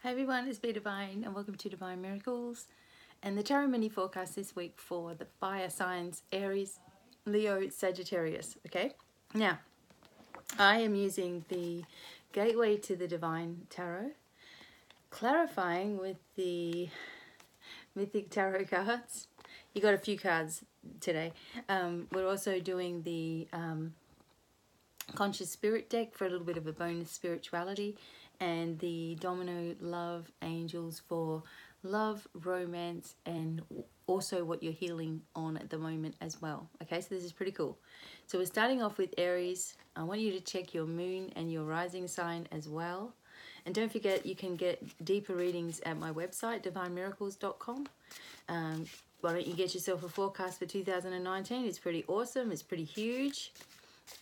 Hey everyone, it's Devine and welcome to Divine Miracles and the Tarot Mini Forecast this week for the fire signs Aries, Leo, Sagittarius. Okay, now I am using the Gateway to the Divine Tarot, clarifying with the Mythic Tarot cards. You got a few cards today. We're also doing the Conscious Spirit deck for a little bit of a bonus spirituality, and the Domino Love Angels for love, romance, and also what you're healing on at the moment as well. Okay, so this is pretty cool. So we're starting off with Aries. I want you to check your moon and your rising sign as well. And don't forget, you can get deeper readings at my website, divinemiracles.com. Why don't you get yourself a forecast for 2019? It's pretty awesome. It's pretty huge.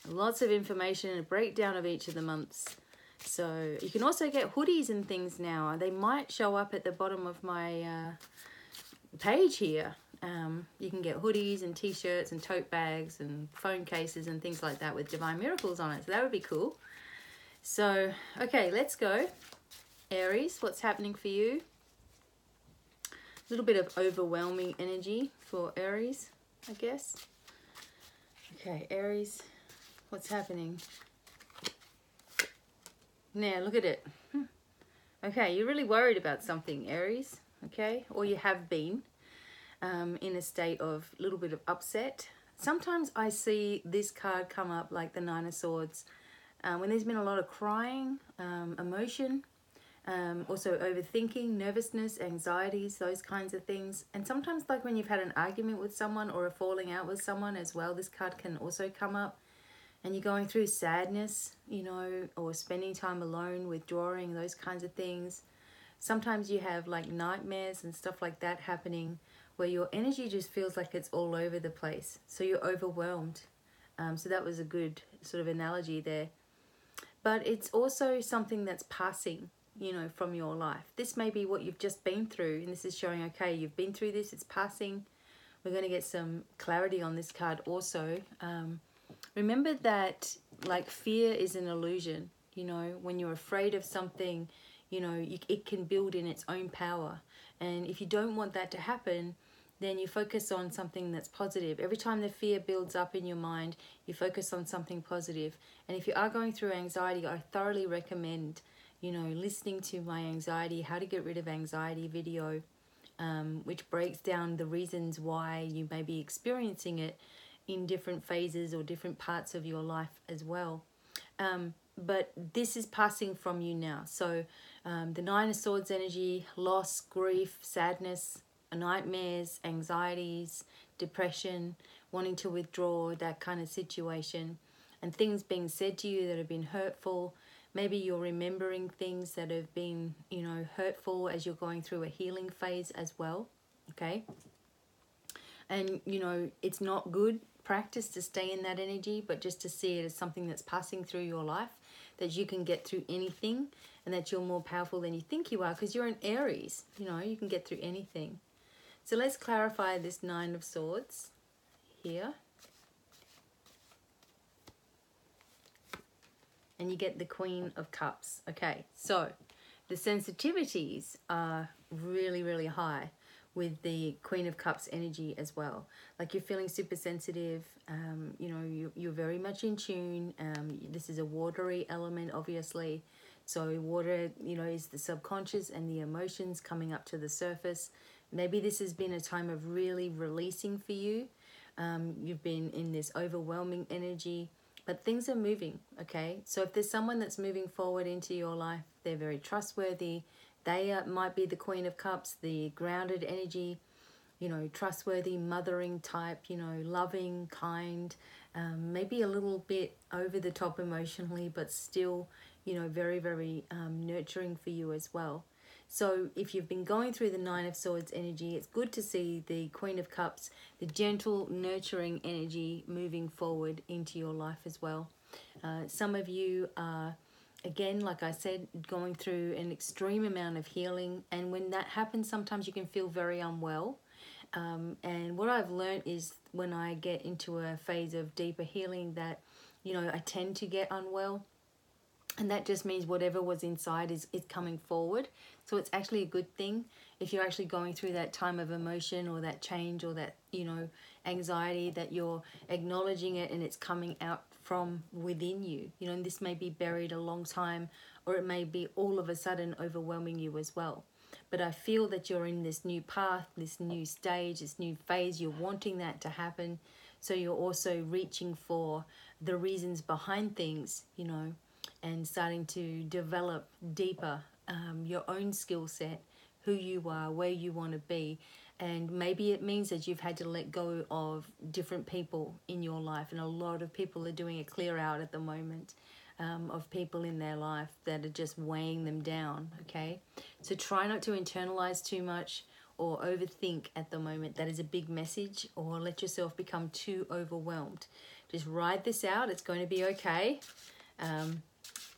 Lots of information and a breakdown of each of the months. So you can also get hoodies and things now. They might show up at the bottom of my page here. You can get hoodies and t-shirts and tote bags and phone cases and things like that with Divine Miracles on it. So that would be cool. So, okay, let's go. Aries, what's happening for you? A little bit of overwhelming energy for Aries, I guess. Okay, Aries, what's happening? Now, look at it. Okay, you're really worried about something, Aries, okay? Or you have been in a state of a little bit of upset. Sometimes I see this card come up like the Nine of Swords when there's been a lot of crying, emotion, also overthinking, nervousness, anxieties, those kinds of things. And sometimes like when you've had an argument with someone or a falling out with someone as well, this card can also come up. And you're going through sadness, you know, or spending time alone, withdrawing, those kinds of things. Sometimes you have like nightmares and stuff like that happening where your energy just feels like it's all over the place. So you're overwhelmed. So that was a good sort of analogy there. But it's also something that's passing, you know, from your life. This may be what you've just been through. And this is showing, okay, you've been through this, it's passing. We're going to get some clarity on this card also. Remember that like fear is an illusion, you know, when you're afraid of something, you know, it can build in its own power. And if you don't want that to happen, then you focus on something that's positive. Every time the fear builds up in your mind, you focus on something positive. And if you are going through anxiety, I thoroughly recommend, you know, listening to my anxiety, how to get rid of anxiety video, which breaks down the reasons why you may be experiencing it in different phases or different parts of your life as well. But this is passing from you now. So the Nine of Swords energy, loss, grief, sadness, nightmares, anxieties, depression, wanting to withdraw, that kind of situation, and things being said to you that have been hurtful. Maybe you're remembering things that have been, you know, hurtful as you're going through a healing phase as well. Okay. And, you know, it's not good practice to stay in that energy, but just to see it as something that's passing through your life, that you can get through anything, and that you're more powerful than you think you are because you're an Aries. You know, you can get through anything. So let's clarify this Nine of Swords here. And you get the Queen of Cups. Okay, so the sensitivities are really, really high with the Queen of Cups energy as well. Like you're feeling super sensitive, you know, you're very much in tune. This is a watery element, obviously. So water, you know, is the subconscious and the emotions coming up to the surface. Maybe this has been a time of really releasing for you. You've been in this overwhelming energy, but things are moving, okay? So if there's someone that's moving forward into your life, they're very trustworthy. They might be the Queen of Cups, the grounded energy, you know, trustworthy, mothering type, you know, loving, kind, maybe a little bit over the top emotionally, but still, you know, very, very nurturing for you as well. So if you've been going through the Nine of Swords energy, it's good to see the Queen of Cups, the gentle, nurturing energy moving forward into your life as well. Some of you are, again, like I said, going through an extreme amount of healing. And when that happens, sometimes you can feel very unwell. And what I've learned is when I get into a phase of deeper healing that, you know, I tend to get unwell. And that just means whatever was inside is coming forward. So it's actually a good thing if you're actually going through that time of emotion or that change or that, you know, anxiety, that you're acknowledging it and it's coming out from within you. You know, and this may be buried a long time, or it may be all of a sudden overwhelming you as well. But I feel that you're in this new path, this new stage, this new phase. You're wanting that to happen. So you're also reaching for the reasons behind things, you know, and starting to develop deeper your own skill set, who you are, where you want to be. And maybe it means that you've had to let go of different people in your life. And a lot of people are doing a clear out at the moment of people in their life that are just weighing them down, okay? So try not to internalize too much or overthink at the moment. That is a big message. Or let yourself become too overwhelmed. Just ride this out. It's going to be okay.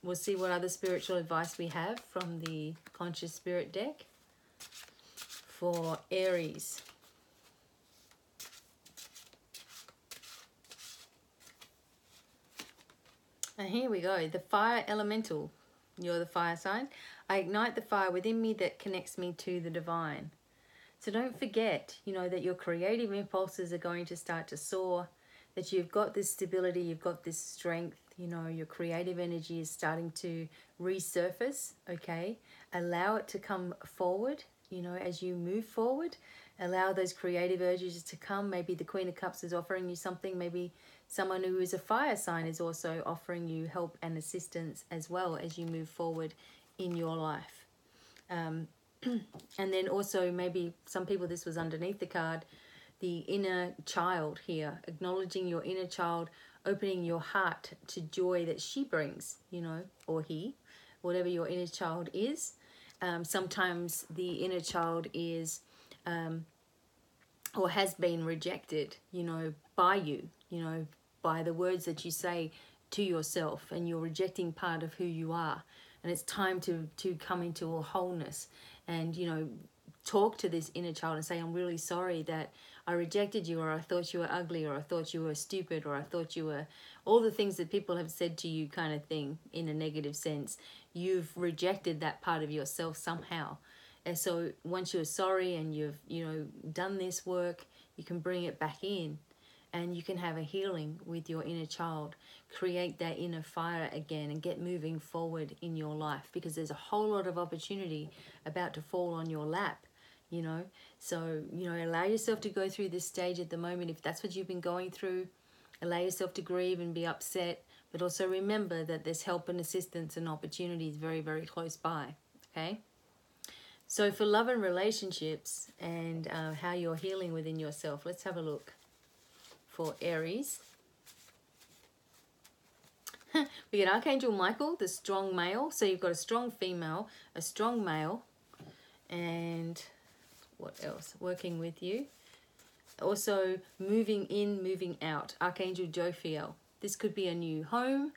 We'll see what other spiritual advice we have from the Conscious Spirit deck for Aries. And here we go. The fire elemental. You're the fire sign. I ignite the fire within me that connects me to the divine. So don't forget, you know, that your creative impulses are going to start to soar, that you've got this stability, you've got this strength, you know, your creative energy is starting to resurface, okay? Allow it to come forward, you know, as you move forward. Allow those creative urges to come. Maybe the Queen of Cups is offering you something. Maybe someone who is a fire sign is also offering you help and assistance as well as you move forward in your life. And then also maybe some people, this was underneath the card, the inner child here, acknowledging your inner child, opening your heart to joy that she brings, you know, or he, whatever your inner child is. Sometimes the inner child is or has been rejected, you know, by you, you know, by the words that you say to yourself, and you're rejecting part of who you are. And it's time to come into a wholeness and, you know, talk to this inner child and say, I'm really sorry that I rejected you, or I thought you were ugly, or I thought you were stupid, or I thought you were all the things that people have said to you, kind of thing, in a negative sense. You've rejected that part of yourself somehow. And so once you're sorry and you've, you know, done this work, you can bring it back in and you can have a healing with your inner child. Create that inner fire again and get moving forward in your life, because there's a whole lot of opportunity about to fall on your lap, you know. So, you know, allow yourself to go through this stage at the moment. If that's what you've been going through, allow yourself to grieve and be upset, but also remember that there's help and assistance and opportunities very, very close by, okay? So for love and relationships and how you're healing within yourself, let's have a look for Aries. We get Archangel Michael, the strong male. So you've got a strong female, a strong male, and what else? Working with you. Also moving in, moving out. Archangel Jophiel. This could be a new home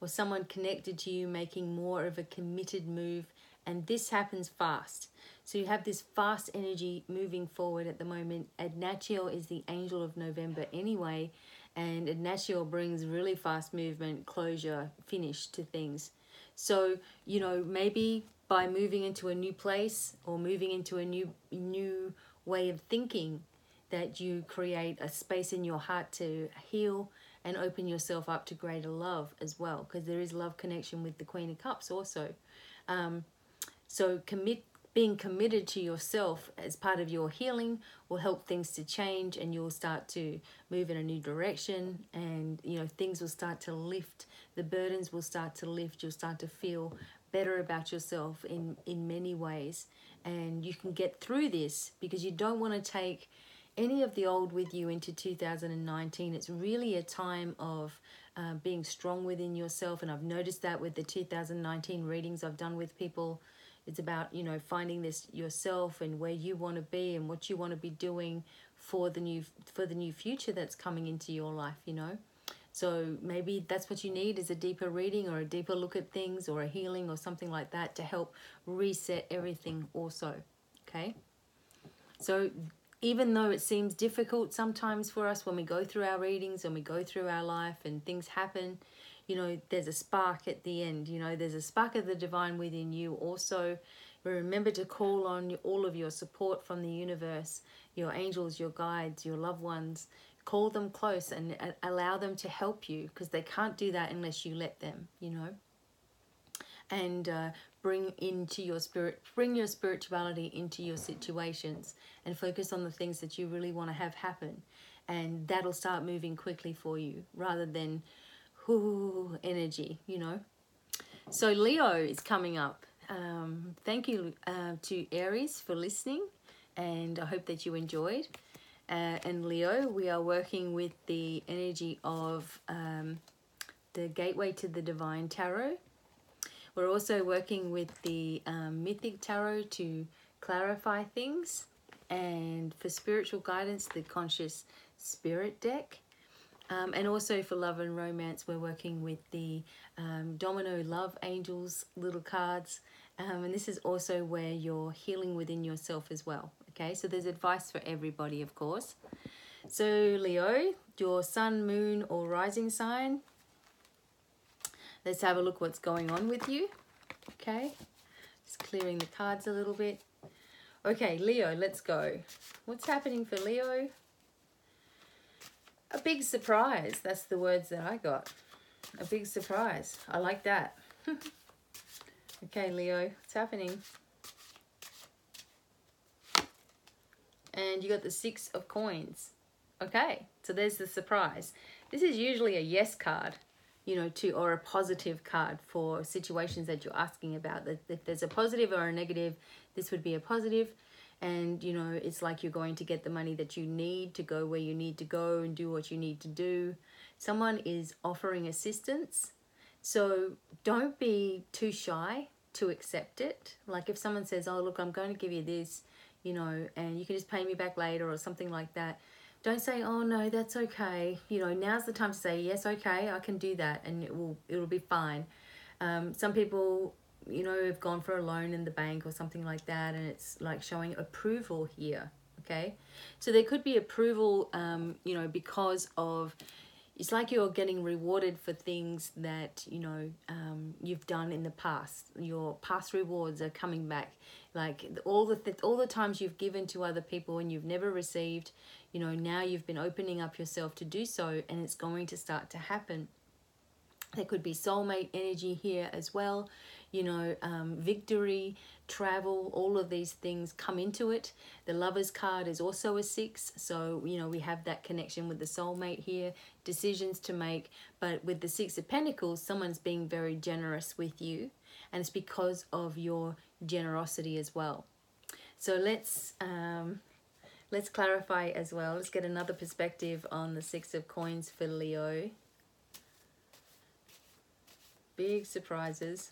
or someone connected to you making more of a committed move. And this happens fast. So you have this fast energy moving forward at the moment. Adnatiel is the angel of November anyway. And Adnatiel brings really fast movement, closure, finish to things. So, you know, maybe by moving into a new place or moving into a new way of thinking, that you create a space in your heart to heal and open yourself up to greater love as well. Because there is love connection with the Queen of Cups also. So being committed to yourself as part of your healing will help things to change, and you'll start to move in a new direction, and, you know, things will start to lift. The burdens will start to lift. You'll start to feel better about yourself in many ways, and you can get through this because you don't want to take any of the old with you into 2019. It's really a time of being strong within yourself, and I've noticed that with the 2019 readings I've done with people. It's about, you know, finding this yourself and where you want to be and what you want to be doing for the new future that's coming into your life, you know. So maybe that's what you need, is a deeper reading or a deeper look at things or a healing or something like that to help reset everything also, okay? So even though it seems difficult sometimes for us when we go through our readings and we go through our life and things happen, you know, there's a spark at the end. You know, there's a spark of the divine within you. Also, remember to call on all of your support from the universe, your angels, your guides, your loved ones. Call them close and allow them to help you, because they can't do that unless you let them, you know. And bring your spirituality into your situations, and focus on the things that you really want to have happen, and that'll start moving quickly for you, rather than energy, you know. So Leo is coming up. Thank you to Aries for listening, and I hope that you enjoyed. And Leo, we are working with the energy of the Gateway to the Divine Tarot. We're also working with the Mythic Tarot to clarify things. And for spiritual guidance, the Conscious Spirit deck. And also for love and romance, we're working with the Domino Love Angels little cards. And this is also where you're healing within yourself as well. Okay, so there's advice for everybody, of course. So Leo, your sun, moon, or rising sign. Let's have a look what's going on with you. Okay, just clearing the cards a little bit. Okay, Leo, let's go. What's happening for Leo? A big surprise. That's the words that I got. A big surprise. I like that. Okay, Leo, what's happening? And you got the 6 of Coins. Okay, so there's the surprise. This is usually a yes card, you know, or a positive card for situations that you're asking about. If there's a positive or a negative, this would be a positive. And, you know, it's like you're going to get the money that you need to go where you need to go and do what you need to do. Someone is offering assistance. So don't be too shy to accept it. Like if someone says, oh, look, I'm going to give you this, you know, and you can just pay me back later or something like that. Don't say, oh, no, that's okay. You know, now's the time to say, yes, okay, I can do that. And it'll be fine. Some people, you know, have gone for a loan in the bank or something like that, and it's like showing approval here, okay? So there could be approval, you know, because of, it's like you're getting rewarded for things that, you know, you've done in the past. Your past rewards are coming back. Like all the times you've given to other people and you've never received, you know, now you've been opening up yourself to do so, and it's going to start to happen. There could be soulmate energy here as well, you know, victory, travel, all of these things come into it. The Lover's card is also a 6, so, you know, we have that connection with the soulmate here, decisions to make. But with the 6 of Pentacles, someone's being very generous with you, and it's because of your generosity as well. So let's clarify as well. Let's get another perspective on the 6 of Coins for Leo. Big surprises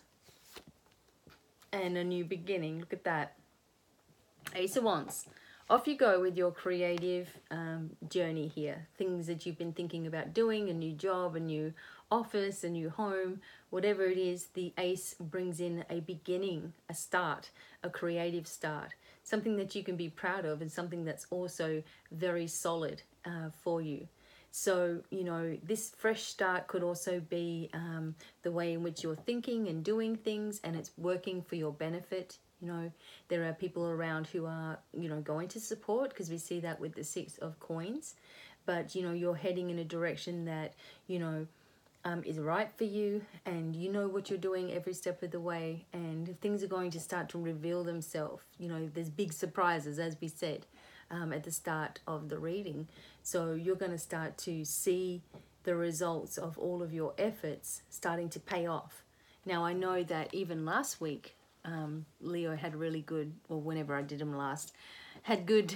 and a new beginning. Look at that. Ace of Wands. Off you go with your creative journey here. Things that you've been thinking about doing, a new job, a new office, a new home, whatever it is, the Ace brings in a beginning, a start, a creative start, something that you can be proud of, and something that's also very solid for you. So, you know, this fresh start could also be the way in which you're thinking and doing things, and it's working for your benefit. You know, there are people around who are, you know, going to support, because we see that with the 6 of Coins. But, you know, you're heading in a direction that, you know, is right for you, and you know what you're doing every step of the way, and things are going to start to reveal themselves. You know, there's big surprises, as we said at the start of the reading. So you're going to start to see the results of all of your efforts starting to pay off. Now, I know that even last week, Leo had really good, or whenever I did them last, had good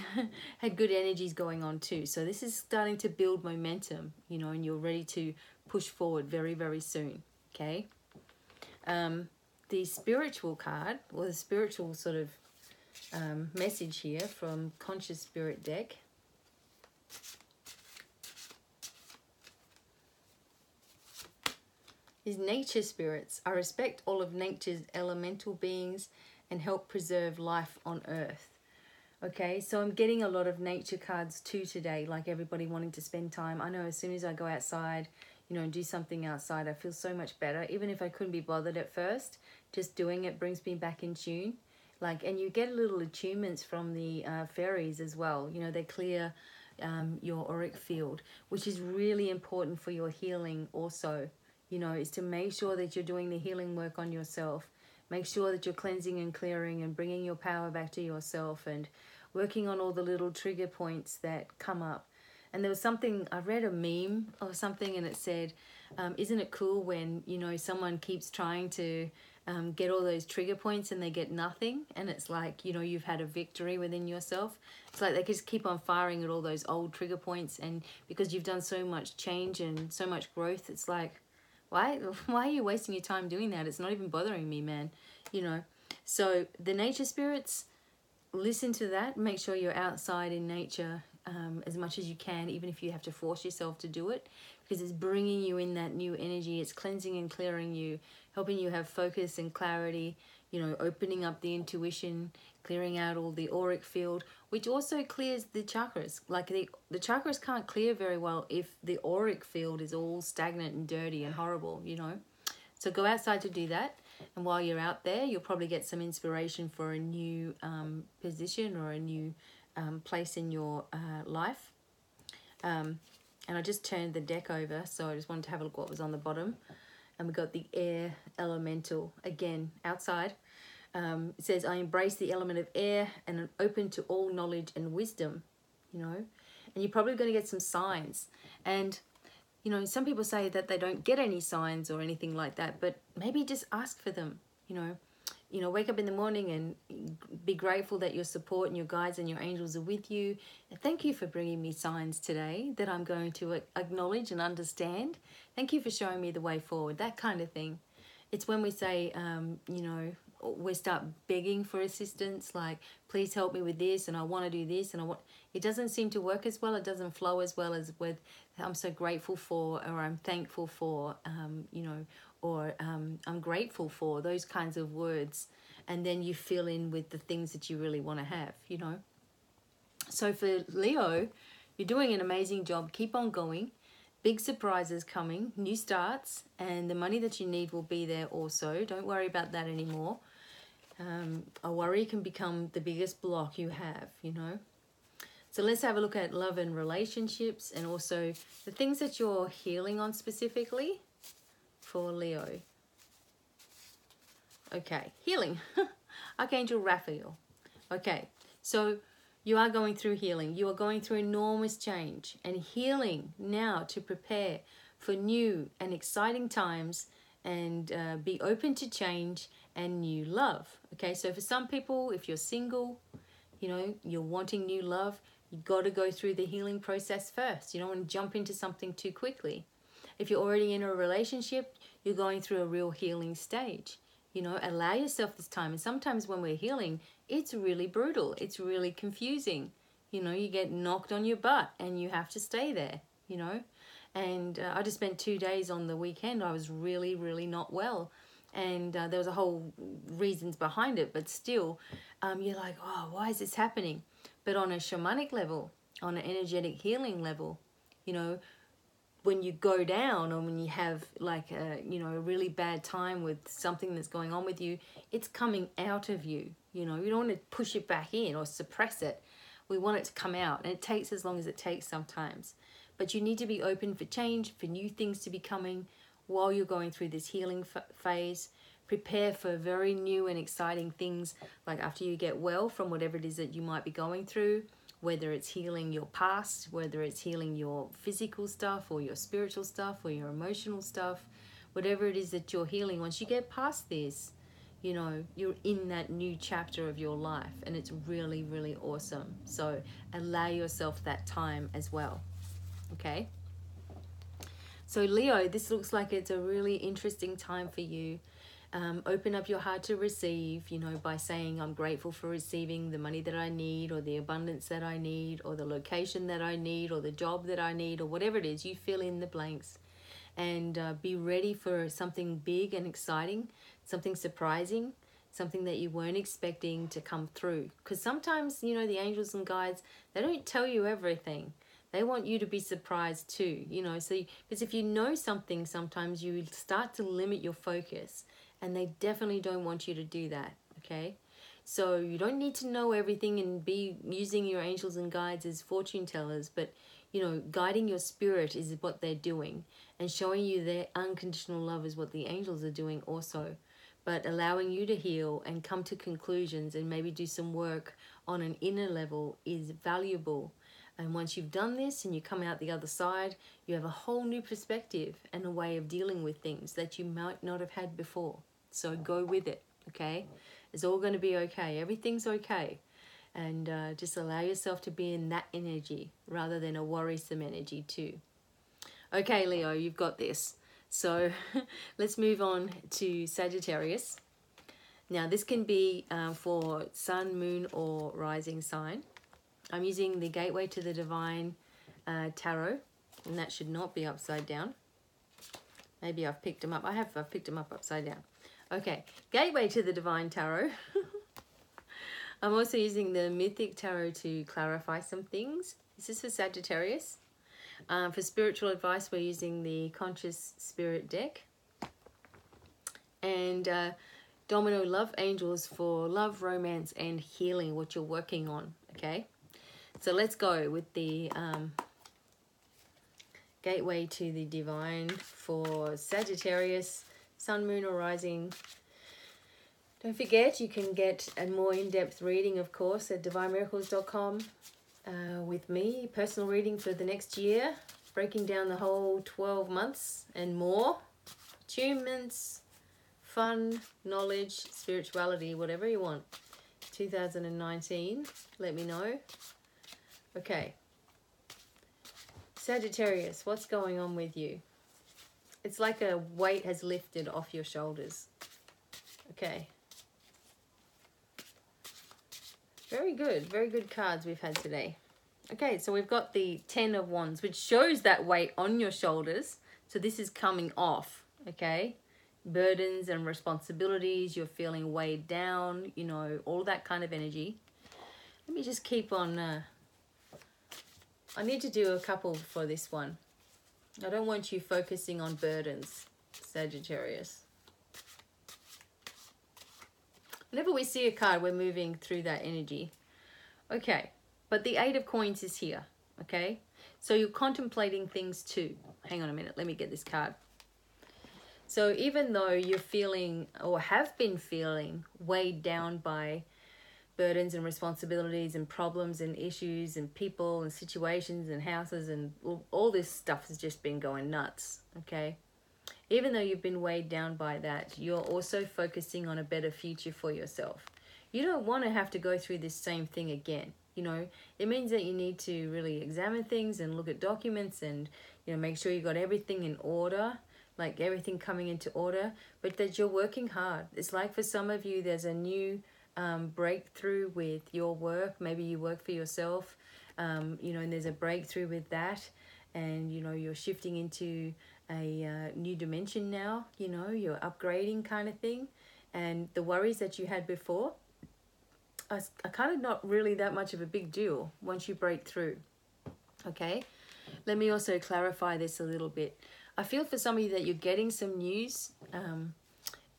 energies going on too. So this is starting to build momentum, you know, and you're ready to push forward very, very soon, okay? The spiritual card, or the spiritual sort of message here from Conscious Spirit deck. Is nature spirits. I respect all of nature's elemental beings and help preserve life on earth. Okay, so I'm getting a lot of nature cards too today, like everybody wanting to spend time. I know as soon as I go outside, you know, do something outside. I feel so much better. Even if I couldn't be bothered at first, just doing it brings me back in tune. Like, and you get little attunements from the fairies as well. You know, they clear your auric field, which is really important for your healing also. You know, is to make sure that you're doing the healing work on yourself. Make sure that you're cleansing and clearing and bringing your power back to yourself and working on all the little trigger points that come up. And there was something, I read a meme or something, and it said, isn't it cool when, you know, someone keeps trying to get all those trigger points and they get nothing? And it's like, you know, you've had a victory within yourself. It's like they just keep on firing at all those old trigger points. And because you've done so much change and so much growth, it's like, why are you wasting your time doing that? It's not even bothering me, man. You know, so the nature spirits, listen to that. Make sure you're outside in nature as much as you can, even if you have to force yourself to do it, because it's bringing you in that new energy. It's cleansing and clearing you, helping you have focus and clarity, you know, opening up the intuition, clearing out all the auric field, which also clears the chakras. Like the chakras can't clear very well if the auric field is all stagnant and dirty and horrible, you know. So go outside to do that. And while you're out there, you'll probably get some inspiration for a new position or a new place in your life. And I just turned the deck over, so I just wanted to have a look what was on the bottom. And we got the air elemental, again, outside. It says, I embrace the element of air and am open to all knowledge and wisdom, you know. And you're probably going to get some signs. And you know, some people say that they don't get any signs or anything like that, but maybe just ask for them, you know, wake up in the morning and be grateful that your support and your guides and your angels are with you. And thank you for bringing me signs today that I'm going to acknowledge and understand. Thank you for showing me the way forward, that kind of thing. It's when we say, you know, we start begging for assistance, like, please help me with this, and I want to do this, and it doesn't seem to work as well. It doesn't flow as well as with, I'm so grateful for, or I'm thankful for, you know, or I'm grateful for, those kinds of words. And then you fill in with the things that you really want to have, you know. So for Leo, you're doing an amazing job. Keep on going. Big surprises coming, new starts, and the money that you need will be there also. Don't worry about that anymore. A worry can become the biggest block you have, you know. So let's have a look at love and relationships, and also the things that you're healing on specifically for Leo. Okay, healing. Archangel Raphael. Okay, so you are going through healing. You are going through enormous change and healing now to prepare for new and exciting times, and be open to change and new love. Okay, so for some people, if you're single, you know, you're wanting new love, you got to go through the healing process first. You don't want to jump into something too quickly. If you're already in a relationship, you're going through a real healing stage. You know, allow yourself this time. And sometimes when we're healing, it's really brutal. It's really confusing. You know, you get knocked on your butt and you have to stay there, you know. And I just spent 2 days on the weekend. I was really, really not well. And there was a whole reasons behind it. But still, you're like, oh, why is this happening? But on a shamanic level, on an energetic healing level, you know, when you go down, or when you have like a, you know, a really bad time with something that's going on with you, it's coming out of you. You know, you don't want to push it back in or suppress it. We want it to come out, and it takes as long as it takes sometimes. But you need to be open for change, for new things to be coming while you're going through this healing phase. Prepare for very new and exciting things, like after you get well from whatever it is that you might be going through, whether it's healing your past, whether it's healing your physical stuff or your spiritual stuff or your emotional stuff, whatever it is that you're healing. Once you get past this, you know, you're in that new chapter of your life, and it's really, really awesome. So allow yourself that time as well. Okay. So Leo, this looks like it's a really interesting time for you. Open up your heart to receive, you know, by saying, I'm grateful for receiving the money that I need, or the abundance that I need, or the location that I need, or the job that I need, or whatever it is. You fill in the blanks, and be ready for something big and exciting, something surprising, something that you weren't expecting to come through. Because sometimes, you know, the angels and guides, they don't tell you everything. They want you to be surprised too, you know. So, because if you know something, sometimes you start to limit your focus, and they definitely don't want you to do that, okay? So you don't need to know everything and be using your angels and guides as fortune tellers, but, you know, guiding your spirit is what they're doing, and showing you their unconditional love is what the angels are doing also. But allowing you to heal and come to conclusions and maybe do some work on an inner level is valuable. And once you've done this and you come out the other side, you have a whole new perspective and a way of dealing with things that you might not have had before. So go with it, okay? It's all going to be okay. Everything's okay. And just allow yourself to be in that energy rather than a worrisome energy too. Okay, Leo, you've got this. So let's move on to Sagittarius. Now, this can be for sun, moon, or rising sign. I'm using the Gateway to the Divine Tarot, and that should not be upside down. Maybe I've picked them up. I've picked them up upside down. Okay, Gateway to the Divine Tarot. I'm also using the Mythic Tarot to clarify some things. This is for Sagittarius. For spiritual advice, we're using the Conscious Spirit deck. And Domino Love Angels for love, romance, and healing, what you're working on, okay? So let's go with the Gateway to the Divine for Sagittarius, Sun, Moon, or Rising. Don't forget, you can get a more in-depth reading, of course, at divinemiracles.com with me. Personal reading for the next year, breaking down the whole 12 months and more. Attunements, fun, knowledge, spirituality, whatever you want. 2019, let me know. Okay. Sagittarius, what's going on with you? It's like a weight has lifted off your shoulders. Okay. Very good cards we've had today. Okay, so we've got the 10 of Wands, which shows that weight on your shoulders. So this is coming off, okay? Burdens and responsibilities, you're feeling weighed down, you know, all that kind of energy. Let me just keep on, I need to do a couple for this one. I don't want you focusing on burdens, Sagittarius. Whenever we see a card, we're moving through that energy. Okay, but the 8 of Coins is here, okay? So you're contemplating things too. Hang on a minute, let me get this card. So even though you're feeling or have been feeling weighed down by burdens and responsibilities and problems and issues and people and situations and houses and all this stuff has just been going nuts, okay? Even though you've been weighed down by that, you're also focusing on a better future for yourself. You don't want to have to go through this same thing again. You know, it means that you need to really examine things and look at documents and, you know, make sure you got everything in order, like everything coming into order, but that you're working hard. It's like for some of you, there's a new breakthrough with your work. Maybe you work for yourself, you know, and there's a breakthrough with that. And, you know, you're shifting into a new dimension now, you know, you're upgrading kind of thing. And the worries that you had before are kind of not really that much of a big deal once you break through, okay? Let me also clarify this a little bit. I feel for some of you that you're getting some news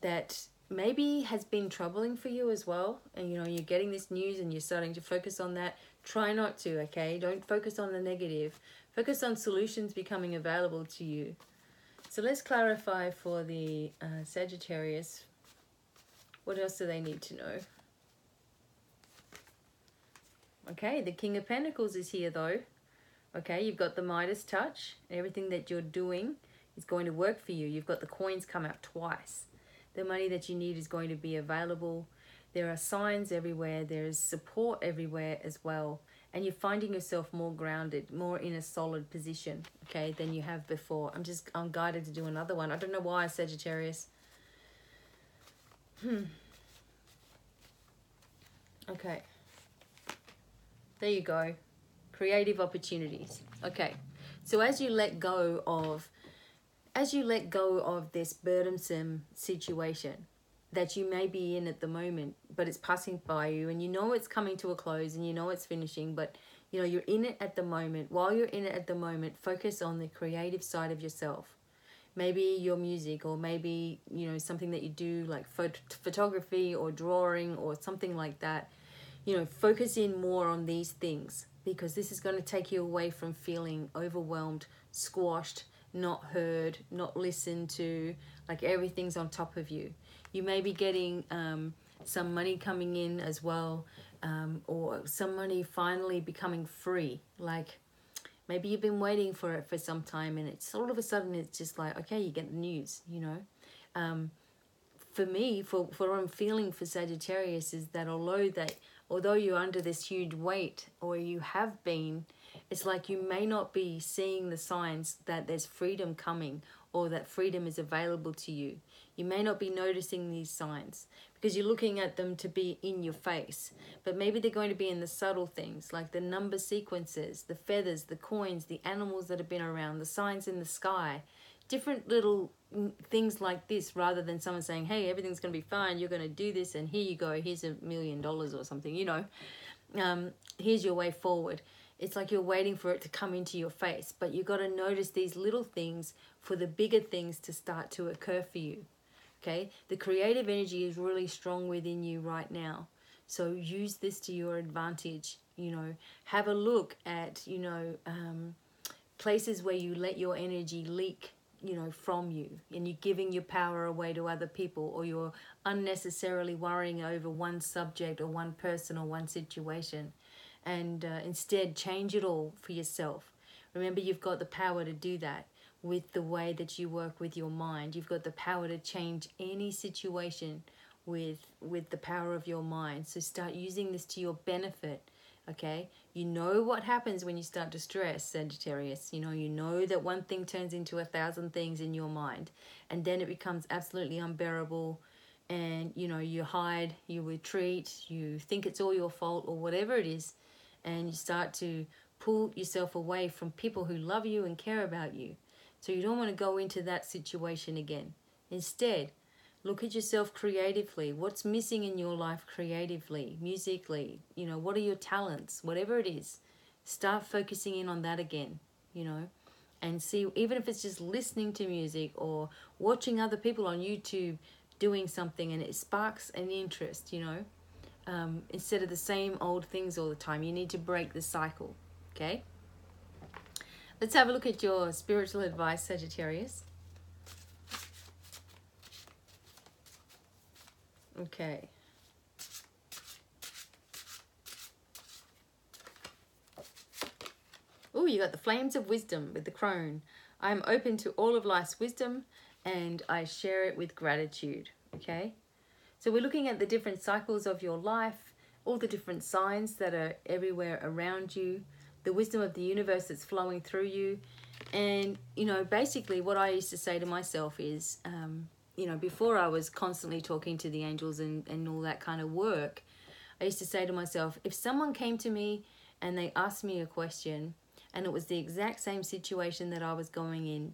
that maybe has been troubling for you as well. And, you know, you're getting this news and you're starting to focus on that. Try not to, okay? Don't focus on the negative. Focus on solutions becoming available to you. So let's clarify for the Sagittarius. What else do they need to know? Okay, the King of Pentacles is here though. Okay, you've got the Midas touch. Everything that you're doing is going to work for you. You've got the coins come out twice. The money that you need is going to be available. There are signs everywhere. There is support everywhere as well. And you're finding yourself more grounded, more in a solid position, okay, than you have before. I'm guided to do another one. I don't know why, Sagittarius. Okay. There you go. Creative opportunities. Okay. So as you let go of this burdensome situation that you may be in at the moment, but it's passing by you and you know it's coming to a close and you know it's finishing, but You know, you're in it at the moment. While you're in it at the moment, focus on the creative side of yourself. Maybe your music, or maybe, you know, something that you do like photography or drawing or something like that. You know, focus in more on these things, because this is going to take you away from feeling overwhelmed, squashed, not heard, not listened to, like everything's on top of you. You may be getting some money coming in as well, or some money finally becoming free. Like maybe you've been waiting for it for some time, and it's all of a sudden it's just like, okay, you get the news, you know. For me, for what I'm feeling for Sagittarius is that although you're under this huge weight, or you have been, it's like you may not be seeing the signs that there's freedom coming, or that freedom is available to you. You may not be noticing these signs because you're looking at them to be in your face, but maybe they're going to be in the subtle things, like the number sequences, the feathers, the coins, the animals that have been around, the signs in the sky, different little things like this, rather than someone saying, hey, everything's going to be fine, you're going to do this, and here you go, here's $1 million or something, you know. Here's your way forward. It's like you're waiting for it to come into your face, but you've got to notice these little things for the bigger things to start to occur for you. Okay, the creative energy is really strong within you right now, so use this to your advantage. You know, have a look at, you know, places where you let your energy leak, you know, from you, and you're giving your power away to other people, or you're unnecessarily worrying over one subject or one person or one situation, and instead change it all for yourself. Remember, you've got the power to do that with the way that you work with your mind. You've got the power to change any situation with the power of your mind. So start using this to your benefit. Okay, you know what happens when you start to stress, Sagittarius. You know that one thing turns into 1,000 things in your mind, and then it becomes absolutely unbearable, and you know, you hide, you retreat, you think it's all your fault or whatever it is, and you start to pull yourself away from people who love you and care about you. So you don't want to go into that situation again. Instead, look at yourself creatively. What's missing in your life creatively, musically? You know, what are your talents? Whatever it is, start focusing in on that again, you know, and see, even if it's just listening to music or watching other people on YouTube doing something, and it sparks an interest, you know, instead of the same old things all the time. You need to break the cycle, okay? Let's have a look at your spiritual advice, Sagittarius. Okay. Oh, you got the flames of wisdom with the crone. I am open to all of life's wisdom, and I share it with gratitude. Okay. So we're looking at the different cycles of your life, all the different signs that are everywhere around you, the wisdom of the universe that's flowing through you. And, you know, basically what I used to say to myself is, you know, before I was constantly talking to the angels and all that kind of work, I used to say to myself, if someone came to me and they asked me a question, and it was the exact same situation that I was going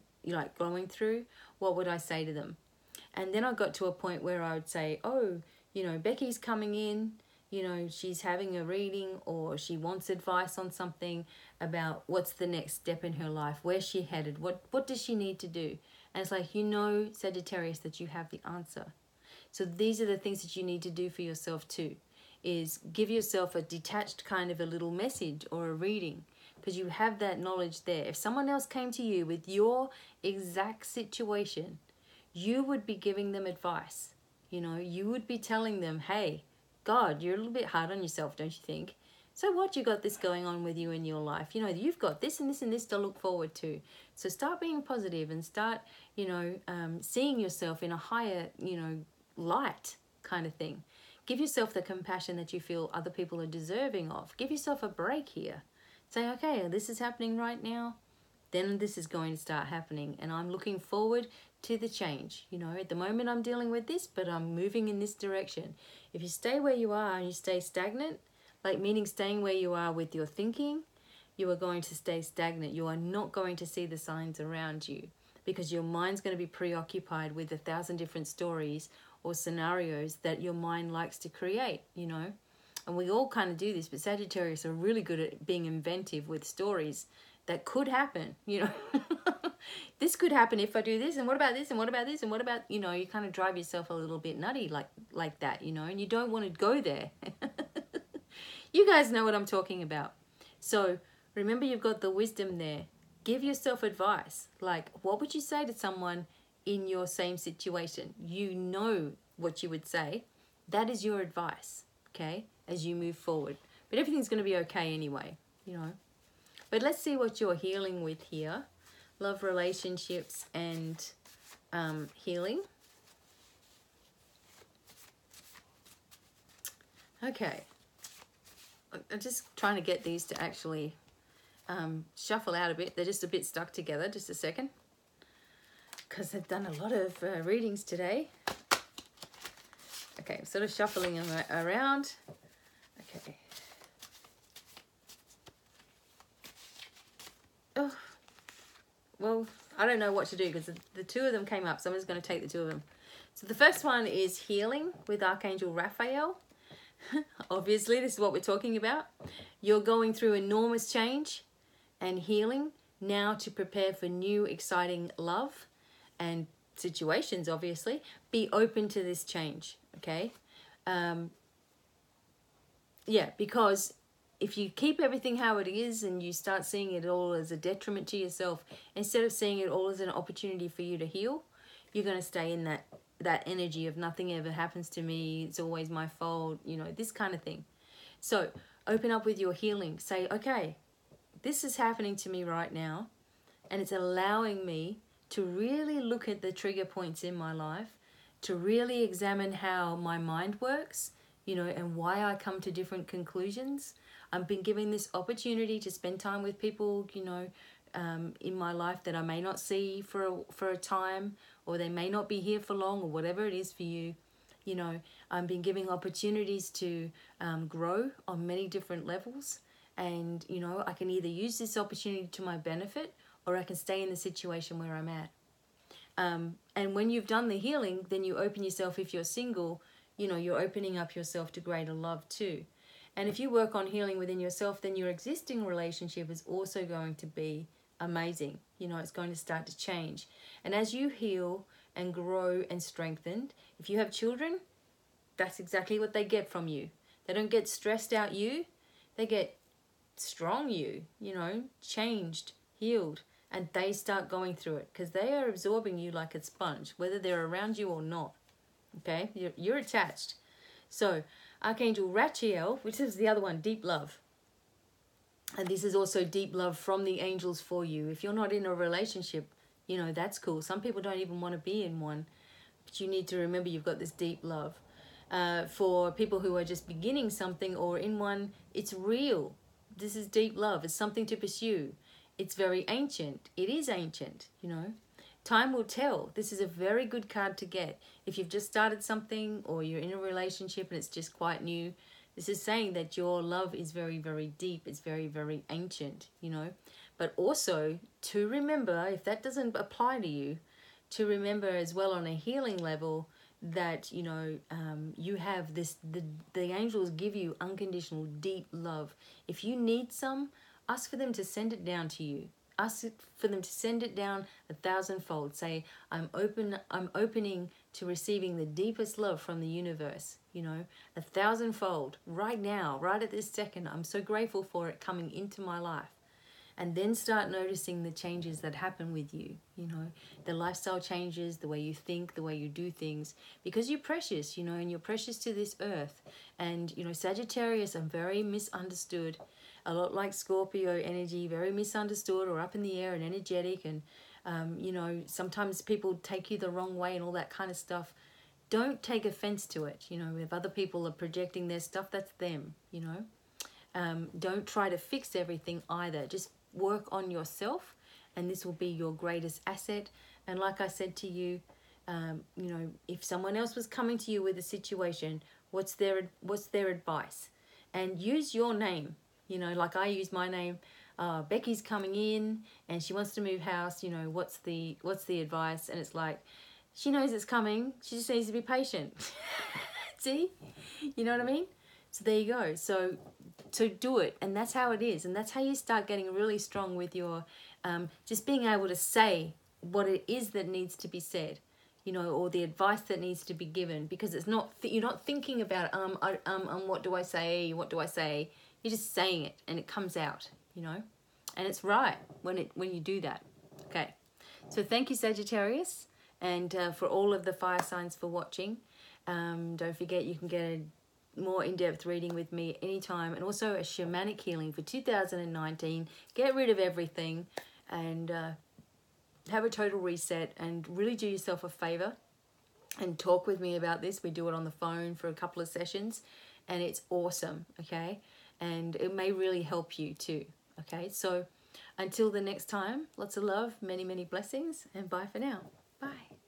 through, what would I say to them? And then I got to a point where I would say, oh, you know, Becky's coming in, you know, she's having a reading, or she wants advice on something about what's the next step in her life, where's she headed, what does she need to do? And it's like, you know, Sagittarius, that you have the answer. So these are the things that you need to do for yourself too, is give yourself a detached kind of a little message or a reading, because you have that knowledge there. If someone else came to you with your exact situation, you would be giving them advice. You know, you would be telling them, hey, God, you're a little bit hard on yourself, don't you think? So what, you got this going on with you in your life. You know, you've got this and this and this to look forward to. So start being positive and start, you know, seeing yourself in a higher, you know, light kind of thing. Give yourself the compassion that you feel other people are deserving of. Give yourself a break here. Say, okay, this is happening right now. Then this is going to start happening, and I'm looking forward to the change. You know, at the moment I'm dealing with this, but I'm moving in this direction. If you stay where you are and you stay stagnant, like meaning staying where you are with your thinking, you are going to stay stagnant. You are not going to see the signs around you, because your mind's going to be preoccupied with 1,000 different stories or scenarios that your mind likes to create, you know. And we all kind of do this, but Sagittarius are really good at being inventive with stories that could happen, you know. This could happen if I do this, and what about this, and what about this, and what about, you know, you kind of drive yourself a little bit nutty like that, you know, and you don't want to go there. You guys know what I'm talking about. So remember, you've got the wisdom there. Give yourself advice. Like, what would you say to someone in your same situation? You know what you would say. That is your advice, okay, as you move forward. But everything's going to be okay anyway, you know. But let's see what you're healing with here. Love, relationships, and healing. Okay. I'm just trying to get these to actually shuffle out a bit. They're just a bit stuck together. Just a second. Because I've done a lot of readings today. Okay, I'm sort of shuffling them around. Okay. Oh, well, I don't know what to do because the two of them came up, so I'm just going to take the two of them. So the first one is healing with Archangel Raphael. Obviously, this is what we're talking about. You're going through enormous change and healing now to prepare for new, exciting love and situations, obviously. Be open to this change, okay? Yeah, because if you keep everything how it is and you start seeing it all as a detriment to yourself, instead of seeing it all as an opportunity for you to heal, you're going to stay in that energy of nothing ever happens to me, it's always my fault, you know, this kind of thing. So open up with your healing. Say, okay, this is happening to me right now, and it's allowing me to really look at the trigger points in my life, to really examine how my mind works, you know, and why I come to different conclusions. I've been given this opportunity to spend time with people, you know, in my life that I may not see for a time, or they may not be here for long, or whatever it is for you. You know, I've been giving opportunities to grow on many different levels. And, you know, I can either use this opportunity to my benefit, or I can stay in the situation where I'm at. And when you've done the healing, then you open yourself, if you're single, you know, you're opening up yourself to greater love too. And if you work on healing within yourself, then your existing relationship is also going to be amazing. You know, it's going to start to change. And as you heal and grow and strengthen, if you have children, that's exactly what they get from you. They don't get stressed out you, they get strong you, you know, changed, healed, and they start going through it because they are absorbing you like a sponge, whether they're around you or not. Okay, you're attached. So Archangel Raphael, which is the other one, deep love. And this is also deep love from the angels for you. If you're not in a relationship, you know, that's cool. Some people don't even want to be in one. But you need to remember you've got this deep love. For people who are just beginning something or in one, it's real. This is deep love. It's something to pursue. It's very ancient. It is ancient, you know. Time will tell. This is a very good card to get. If you've just started something or you're in a relationship and it's just quite new, this is saying that your love is very, very deep. It's very, very ancient, you know. But also to remember, if that doesn't apply to you, to remember as well on a healing level that, you know, you have this, the angels give you unconditional deep love. If you need some, ask for them to send it down to you. Ask for them to send it down 1,000-fold. Say, I'm opening to receiving the deepest love from the universe, you know, 1,000-fold right now, right at this second. I'm so grateful for it coming into my life. And then start noticing the changes that happen with you, you know, the lifestyle changes, the way you think, the way you do things, because you're precious, you know, and you're precious to this earth. And, you know, Sagittarius are very misunderstood, a lot like Scorpio energy, very misunderstood or up in the air and energetic. And, you know, sometimes people take you the wrong way and all that kind of stuff. Don't take offense to it. You know, if other people are projecting their stuff, that's them, you know. Don't try to fix everything either. Just work on yourself, and this will be your greatest asset. And like I said to you, you know, if someone else was coming to you with a situation, what's their advice? And use your name. You know, like I use my name. Becky's coming in and she wants to move house. You know, what's the advice? And it's like, she knows it's coming. She just needs to be patient. See, you know what I mean? So there you go. So do it, and that's how it is, and that's how you start getting really strong with your just being able to say what it is that needs to be said, you know, or the advice that needs to be given, because it's not you're not thinking about what do I say, you're just saying it and it comes out, you know, and it's right when you do that. Okay, so thank you, Sagittarius, and for all of the fire signs for watching. Don't forget you can get a more in-depth reading with me anytime, and also a shamanic healing for 2019. Get rid of everything and have a total reset, and really do yourself a favor and talk with me about this. We do it on the phone for a couple of sessions, and it's awesome, okay? And it may really help you too, okay? So until the next time, lots of love, many, many blessings, and bye for now. Bye.